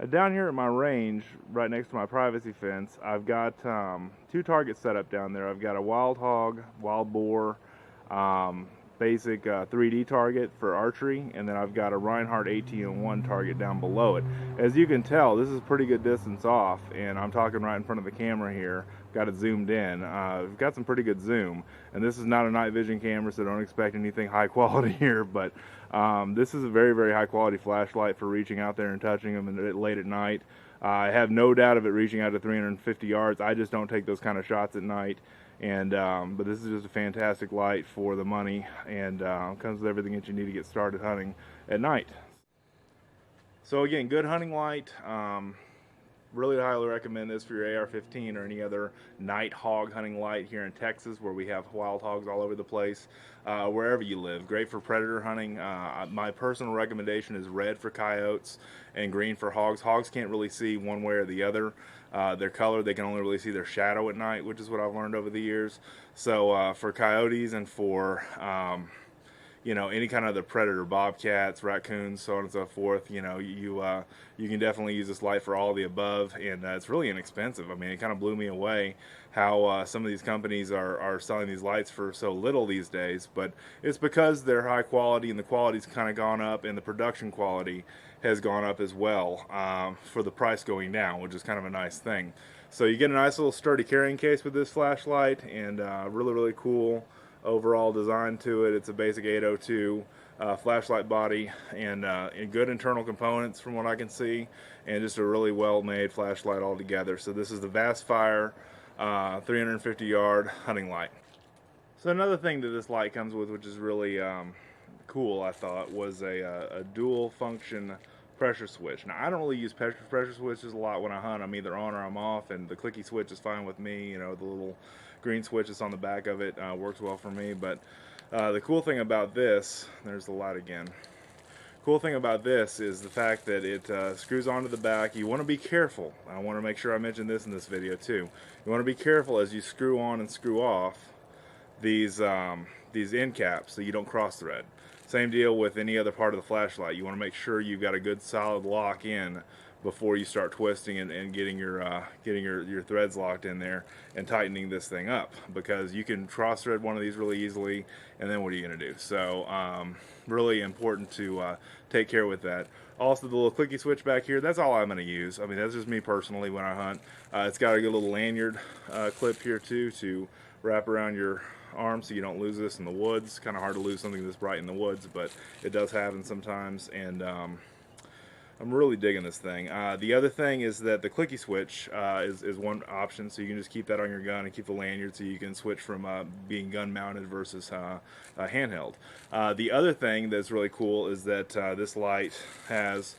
Down here at my range, right next to my privacy fence, I've got two targets set up down there. I've got a wild hog, wild boar, um, basic 3D target for archery, and then I've got a Reinhardt 18-1 target down below it. As you can tell, this is a pretty good distance off, and I'm talking right in front of the camera here. Got it zoomed in. I've got some pretty good zoom, and this is not a night vision camera, so don't expect anything high quality here, but this is a very, very high quality flashlight for reaching out there and touching them late at night. I have no doubt of it reaching out to 350 yards. I just don't take those kind of shots at night. And but this is just a fantastic light for the money, and comes with everything that you need to get started hunting at night. So again, good hunting light. Really highly recommend this for your AR-15 or any other night hog hunting light here in Texas, where we have wild hogs all over the place, wherever you live. Great for predator hunting. My personal recommendation is red for coyotes and green for hogs. Hogs can't really see one way or the other. Their color, they can only really see their shadow at night, which is what I've learned over the years. So for coyotes and for you know, any kind of the predator, bobcats, raccoons, so on and so forth, you know, you can definitely use this light for all of the above, and it's really inexpensive. I mean, it kind of blew me away how some of these companies are selling these lights for so little these days, but it's because they're high quality, and the quality's kind of gone up, and the production quality has gone up as well, for the price going down, which is kind of a nice thing. So you get a nice little sturdy carrying case with this flashlight, and really, really cool overall design to it. It's a basic 802 flashlight body, and good internal components from what I can see, and just a really well made flashlight altogether. So this is the VASTFIRE 350 yard hunting light. So another thing that this light comes with, which is really cool, I thought, was a dual function pressure switch. Now, I don't really use pressure switches a lot when I hunt. I'm either on or I'm off, and the clicky switch is fine with me. You know, the little green switch that's on the back of it works well for me. But the cool thing about this, there's the light again. Cool thing about this is the fact that it screws onto the back. You want to be careful. I want to make sure I mention this in this video too. You want to be careful as you screw on and screw off these end caps so you don't cross thread. Same deal with any other part of the flashlight. You want to make sure you've got a good solid lock in before you start twisting and getting your threads locked in there and tightening this thing up, because you can cross thread one of these really easily, and then what are you going to do? So really important to take care with that. Also, the little clicky switch back here, that's all I'm going to use. I mean, that's just me personally when I hunt. It's got a good little lanyard clip here too to wrap around your arm so you don't lose this in the woods. Kind of hard to lose something this bright in the woods, but it does happen sometimes, and I'm really digging this thing. The other thing is that the clicky switch is one option, so you can just keep that on your gun and keep the lanyard so you can switch from being gun mounted versus handheld. The other thing that's really cool is that this light has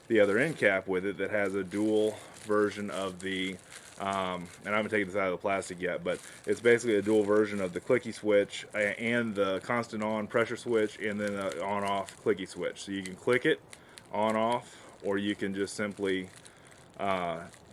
the other end cap with it that has a dual version of the and I haven't taken this out of the plastic yet, but it's basically a dual version of the clicky switch and the constant on pressure switch, and then an on off clicky switch. So you can click it on off, or you can just simply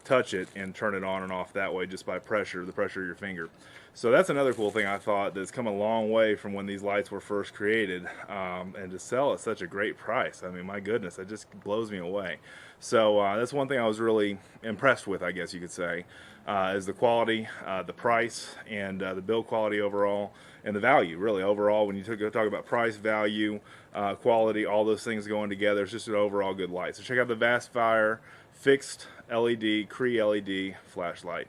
touch it and turn it on and off that way just by the pressure of your finger. So that's another cool thing I thought that's come a long way from when these lights were first created, and to sell at such a great price. I mean, my goodness, it just blows me away. So that's one thing I was really impressed with, I guess you could say, is the quality, the price, and the build quality overall, and the value, really, overall. When you talk about price, value, quality, all those things going together, it's just an overall good light. So check out the VASTFIRE fixed LED, Cree LED flashlight.